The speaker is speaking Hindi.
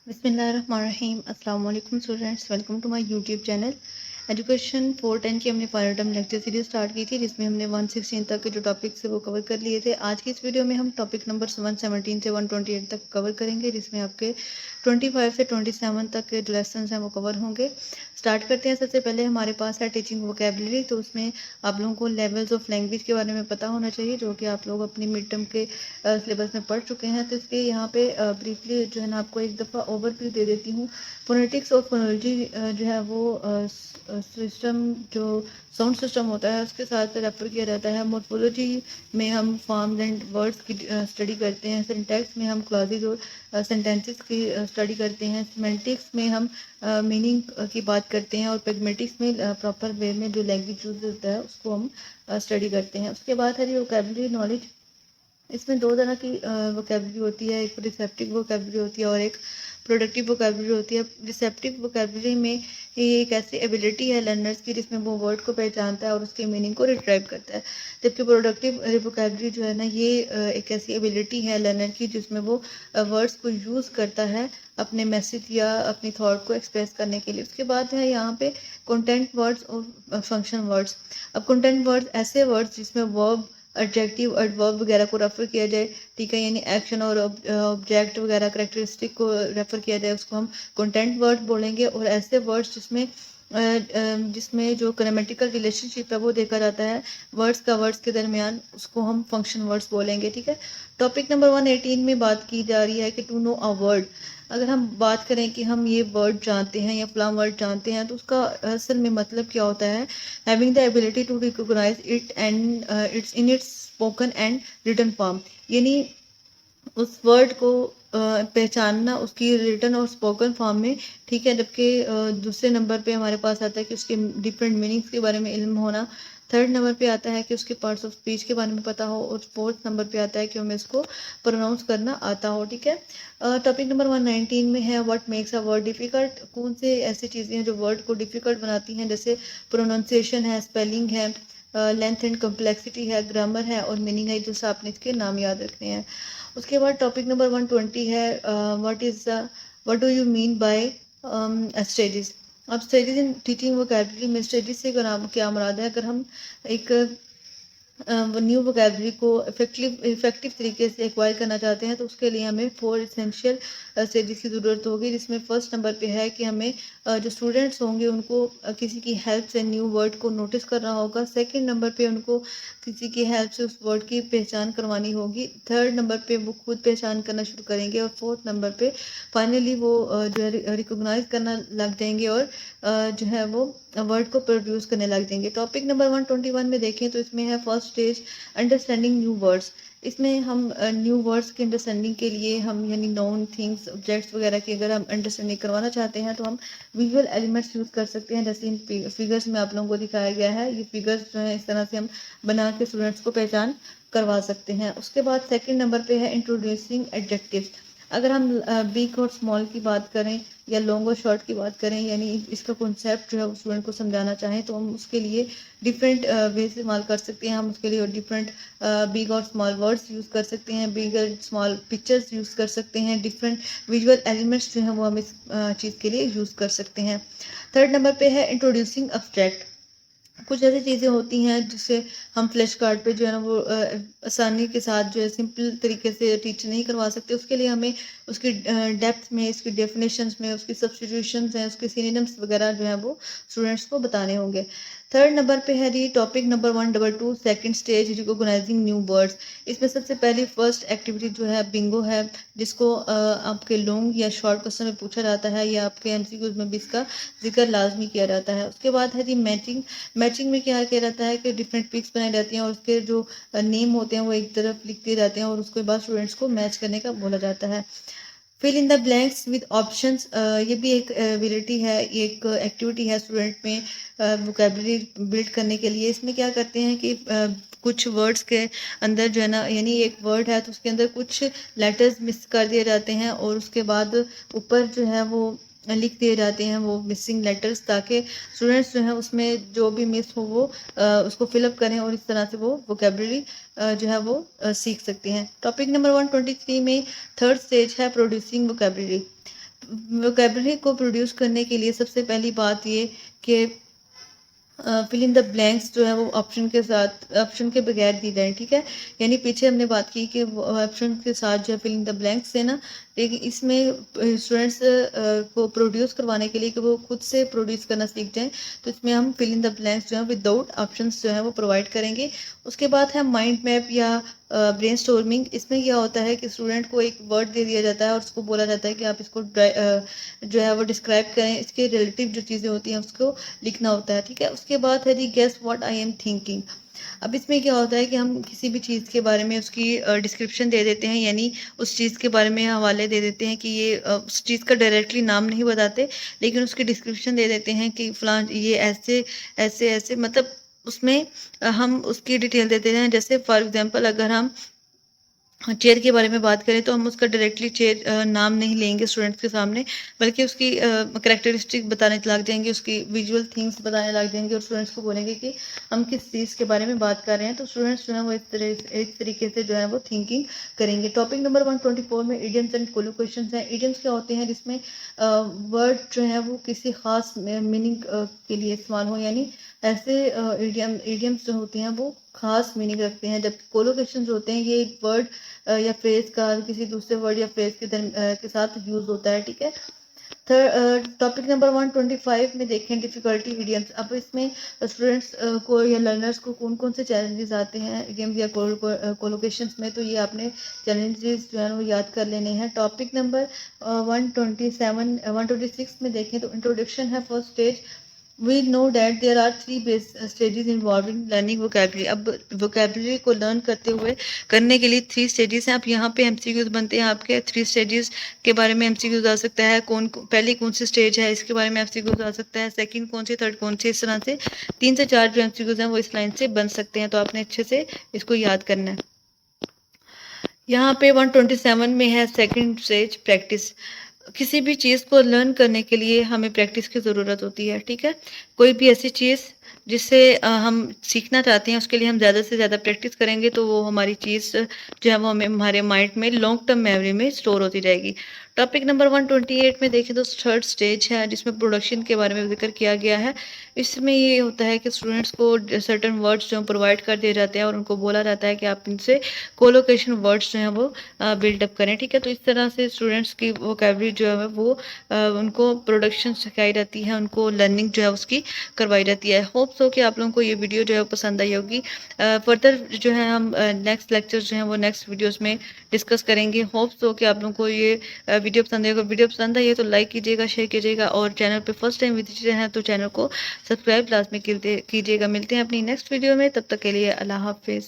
बिस्मिल्लाहिर्रहमानिर्रहीम। अस्सलाम वालेकुम students, welcome to my YouTube channel. Education 410 की हमने final term lecture series start की थी, जिसमें हमने 116 तक के जो टॉपिक्स है वो कवर कर लिए थे। आज की इस वीडियो में हम टॉपिक नंबर 117 से 128 तक कवर करेंगे, जिसमें आपके 25 से 27 तक के जो लेसन हैं वो कवर होंगे। स्टार्ट करते हैं। सबसे पहले हमारे पास है टीचिंग वोकेबलरी। तो उसमें आप लोगों को लेवल्स ऑफ लैंग्वेज के बारे में पता होना चाहिए, जो कि आप लोग अपनी मिड टर्म के सिलेबस में पढ़ चुके हैं। तो इसलिए यहाँ पे ब्रीफली जो है ना आपको एक दफ़ा ओवरव्यू दे देती हूँ। फोनेटिक्स और फोनोलॉजी जो है वो सिस्टम जो साउंड सिस्टम होता है उसके साथ रेफर किया जाता है। मॉर्फोलॉजी में हम फॉर्म्स एंड वर्ड्स की स्टडी करते हैं। सिंटैक्स में हम क्लॉजेज और सेंटेंसेस की स्टडी करते हैं। सिमेंटिक्स में हम मीनिंग की बात करते हैं। और पैग्मेटिक्स में प्रॉपर वे में जो लैंग्वेज यूज होता है उसको हम स्टडी करते हैं। उसके बाद है वोकैबुलरी नॉलेज। इसमें दो तरह की वोकेबलरी होती है, एक रिसेप्टिव वोकेबलरी होती है और एक प्रोडक्टिव वोकेबलरी होती है। रिसेप्टिव वोकेबलरी में ये एक ऐसी एबिलिटी है लर्नर्स की जिसमें वो वर्ड को पहचानता है और उसके मीनिंग को रिट्राइव करता है। जबकि प्रोडक्टिव वोकेबलरी जो है ना ये एक ऐसी एबिलिटी है लर्नर की जिसमें वो वर्ड्स को यूज़ करता है अपने मैसेज या अपनी थॉट को एक्सप्रेस करने के लिए। उसके बाद है यहाँ पे कंटेंट वर्ड्स और फंक्शन वर्ड्स। अब कंटेंट वर्ड्स ऐसे वर्ड्स जिसमें वर्ब, एडजेक्टिव, एडवर्ब वगैरह को रेफर किया जाए, ठीक है, यानी एक्शन और ऑब्जेक्ट वगैरह करेक्टरिस्टिक को रेफर किया जाए, उसको हम कंटेंट वर्ड बोलेंगे। और ऐसे वर्ड्स जिसमें जो ग्रामेटिकल रिलेशनशिप है वो देखा जाता है वर्ड्स का वर्ड्स के दरमियान, उसको हम फंक्शन वर्ड्स बोलेंगे। ठीक है। टॉपिक नंबर 118 में बात की जा रही है कि टू नो अ वर्ड। अगर हम बात करें कि हम ये वर्ड जानते हैं या फलां वर्ड जानते हैं तो उसका असल में मतलब क्या होता है। Having the ability to recognise it and it's in it's spoken and written form, यानी उस वर्ड को पहचानना उसकी रिटन और स्पोकन फॉर्म में। ठीक है। जबकि दूसरे नंबर पे हमारे पास आता है कि उसके डिफरेंट मीनिंग्स के बारे में इल्म होना। थर्ड नंबर पे आता है कि उसके पार्ट्स ऑफ स्पीच के बारे में पता हो। और फोर्थ नंबर पे आता है कि हमें इसको प्रोनाउंस करना आता हो। ठीक है। टॉपिक नंबर 119 में है what makes a word difficult. कौन से ऐसी चीज़ें हैं जो वर्ड को डिफ़िकल्ट बनाती हैं, जैसे प्रोनाउंसिएशन है, स्पेलिंग है, लेंथ एंड कम्प्लेक्सिटी है, ग्रामर है और मीनिंग है। जैसे आपने इसके नाम याद रखने हैं। उसके बाद टॉपिक नंबर 120 है what do you mean by stages. अब स्टेजेस इन टीचिंग वोकैबुलरी में स्टेजेस से क्या मुराद है। अगर हम एक न्यू वोकैबुलरी को इफेक्टिव तरीके से एक्वायर करना चाहते हैं तो उसके लिए हमें 4 इसेंशियल स्टेजेस की ज़रूरत होगी, जिसमें फर्स्ट नंबर पे है कि हमें जो स्टूडेंट्स होंगे उनको किसी की हेल्प से न्यू वर्ड को नोटिस करना होगा। सेकंड नंबर पे उनको किसी की हेल्प से उस वर्ड की पहचान करवानी होगी। थर्ड नंबर पे वो खुद पहचान करना शुरू करेंगे। और फोर्थ नंबर पे फाइनली वो जो है रिकोगनाइज करना लग जाएंगे और जो है वो वर्ड को प्रोड्यूस करने लग जाएंगे। टॉपिक नंबर 121 में देखें तो इसमें है first stage understanding new words. इसमें हम न्यू वर्ड्स की अंडरस्टैंडिंग के लिए हम यानी नोन थिंग्स ऑब्जेक्ट्स वगैरह की अगर हम अंडरस्टैंडिंग करवाना चाहते हैं तो हम विजुअल एलिमेंट्स यूज़ कर सकते हैं, जैसे इन फिगर्स में आप लोगों को दिखाया गया है। ये फिगर्स जो है इस तरह से हम बना के स्टूडेंट्स को पहचान करवा सकते हैं। उसके बाद सेकंड नंबर पे है इंट्रोड्यूसिंग एडजेक्टिव्स। अगर हम बिग और स्मॉल की बात करें या लॉन्ग और शॉर्ट की बात करें, यानी इसका कॉन्सेप्ट जो है स्टूडेंट को समझाना चाहें तो हम उसके लिए डिफरेंट वे इस्तेमाल कर सकते हैं। हम उसके लिए डिफरेंट बिग और स्मॉल वर्ड्स यूज़ कर सकते हैं, बिग और स्मॉल पिक्चर्स यूज़ कर सकते हैं, डिफरेंट विजुअल एलिमेंट्स जो हैं वो हम इस चीज़ के लिए यूज़ कर सकते हैं। थर्ड नंबर पे है इंट्रोड्यूसिंग अब्स्ट्रैक्ट। कुछ ऐसी चीज़ें होती हैं जिससे हम फ्लैश कार्ड पे जो है ना वो आसानी के साथ जो है सिंपल तरीके से टीच नहीं करवा सकते। उसके लिए हमें उसकी डेप्थ में, इसकी डेफिनेशंस में, उसकी सब्स्टिट्यूशंस हैं, उसके सिनोनिम्स वगैरह जो है वो स्टूडेंट्स को बताने होंगे। थर्ड नंबर पे है जी topic number 122 second stage recognising new words. इसमें सबसे पहली फर्स्ट एक्टिविटी जो है बिंगो है, जिसको आपके लॉन्ग या शॉर्ट क्वेश्चन में पूछा जाता है या आपके एमसीक्यूज में भी इसका जिक्र लाजमी किया जाता है। उसके बाद है जी मैचिंग। मैचिंग में क्या किया जाता है कि डिफरेंट पिक्स बनाई जाती हैं और उसके जो नेम होते हैं वो एक तरफ लिख दिए जाते हैं और उसके बाद स्टूडेंट्स को मैच करने का बोला जाता है। Fill in the blanks with options, ये भी एक एबिलिटी है, ये एक एक्टिविटी है स्टूडेंट में वोकेबलरी बिल्ड करने के लिए। इसमें क्या करते हैं कि कुछ वर्ड्स के अंदर जो है ना, यानी एक वर्ड है तो उसके अंदर कुछ लेटर्स मिस कर दिए जाते हैं और उसके बाद ऊपर जो है वो लिख दिए जाते हैं वो मिसिंग लेटर्स, ताकि स्टूडेंट्स जो हैं उसमें जो भी मिस हो वो उसको फिलअप करें और इस तरह से वो वोकेबलरी जो है वो सीख सकते हैं। टॉपिक नंबर 123 में थर्ड स्टेज है प्रोड्यूसिंग वोकेबलरी। वोकेबलरी को प्रोड्यूस करने के लिए सबसे पहली बात ये कि फिल इन द ब्लैंक्स जो है वो ऑप्शन के साथ, ऑप्शन के बगैर दी जाए, ठीक है। यानी पीछे हमने बात की कि ऑप्शन के साथ जो है फिल इन द ब्लैंक्स है ना, लेकिन इसमें स्टूडेंट्स को प्रोड्यूस करवाने के लिए कि वो खुद से प्रोड्यूस करना सीख जाएं, तो इसमें हम फिल इन द ब्लैंक्स जो है विदाउट ऑप्शंस जो है वो प्रोवाइड करेंगे। उसके बाद है माइंड मैप या ब्रेन स्टॉर्मिंग। इसमें क्या होता है कि स्टूडेंट को एक वर्ड दे दिया जाता है और उसको बोला जाता है कि आप इसको जो है वो डिस्क्राइब करें, इसके रिलेटिव जो चीज़ें होती हैं उसको लिखना होता है, ठीक है। उसके बाद है the guess what I am thinking. अब इसमें क्या होता है कि हम किसी भी चीज़ के बारे में उसकी डिस्क्रिप्शन दे देते हैं, यानी उस चीज़ के बारे में हवाले दे देते हैं कि ये उस चीज़ का डायरेक्टली नाम नहीं बताते, लेकिन उसकी डिस्क्रिप्शन दे देते हैं कि फ़लाँ ये ऐसे ऐसे ऐसे, मतलब उसमें हम उसकी डिटेल देते हैं। जैसे फॉर एग्जांपल अगर हम चेयर के बारे में बात करें तो हम उसका डायरेक्टली चेयर नाम नहीं लेंगे स्टूडेंट्स के सामने, बल्कि उसकी करैक्टरिस्टिक बताने लग जाएंगे, उसकी विजुअल थिंग्स बताने लग जाएंगे और स्टूडेंट्स को बोलेंगे कि हम किस चीज़ के बारे में बात कर रहे हैं। तो स्टूडेंट्स जो है वो इस तरीके से जो है वो थिंकिंग करेंगे। टॉपिक नंबर 124 में इडियम्स एंड कोलोकेशंस हैं। इडियम्स क्या होते हैं? जिसमें वर्ड जो है वो किसी ख़ास मीनिंग के लिए इस्तेमाल हो, यानी ऐसे इडियम्स जो होते हैं वो खास मीनिंग रखते हैं, जबकि कोलोकेशन जो होते हैं ये एक वर्ड या फ्रेज का किसी दूसरे वर्ड या फ्रेज के साथ यूज होता है, ठीक है। टॉपिक नंबर 125 में देखें डिफिकल्टी इडियम्स। अब इसमें स्टूडेंट्स को या लर्नर्स को कौन कौन से चैलेंजेस आते हैं इडियम्स या कोलोकेशंस में, तो ये आपने चैलेंजेस जो है वो याद कर लेने हैं। टॉपिक नंबर 126 में देखें तो इंट्रोडक्शन है first stage. We know that there are three base stages involved in learning vocabulary। अब vocabulary को लर्न करने के लिए 3 स्टेजेस हैं। आप यहाँ पे MCQs बनते हैं आपके 3 स्टेजेस के बारे में MCQs आ सकता है। पहली कौन सी स्टेज है इसके बारे में MCQs आ सकता है, सेकंड कौन सी, थर्ड कौन सी, इस तरह से 3 से 4 जो MCQs हैं वो इस लाइन से बन सकते हैं। तो आपने अच्छे से इसको याद करना है। यहाँ पे 127 में है सेकंड स्टेज प्रैक्टिस। किसी भी चीज़ को लर्न करने के लिए हमें प्रैक्टिस की ज़रूरत होती है, ठीक है। कोई भी ऐसी चीज़ जिससे हम सीखना चाहते हैं उसके लिए हम ज़्यादा से ज़्यादा प्रैक्टिस करेंगे तो वो हमारी चीज़ जो है वो हमें हमारे माइंड में लॉन्ग टर्म मेमोरी में स्टोर होती जाएगी। टॉपिक नंबर 128 में देखें तो थर्ड स्टेज है जिसमें प्रोडक्शन के बारे में जिक्र किया गया है। इसमें ये होता है कि स्टूडेंट्स को सर्टन वर्ड्स जो प्रोवाइड कर दिए जाते हैं और उनको बोला जाता है कि आप इनसे कोलोकेशन वर्ड्स जो हैं वो बिल्डअप करें, ठीक है। तो इस तरह से स्टूडेंट्स की वोकैबुलरी जो है वो उनको प्रोडक्शन सिखाई जाती है, उनको लर्निंग जो है उसकी करवाई जाती है। होप सो कि आप लोगों को ये वीडियो जो है पसंद आई होगी। फर्दर जो है हम नेक्स्ट लेक्चर जो है वो नेक्स्ट वीडियोस में डिस्कस करेंगे। होप सो कि आप लोगों को ये वीडियो पसंद आएगा। वीडियो पसंद आई है तो लाइक कीजिएगा, शेयर कीजिएगा और चैनल पे फर्स्ट टाइम विजिट हैं तो चैनल को सब्सक्राइब लाजमी कीजिएगा। मिलते हैं अपनी नेक्स्ट वीडियो में, तब तक के लिए अल्लाह हाफिज़।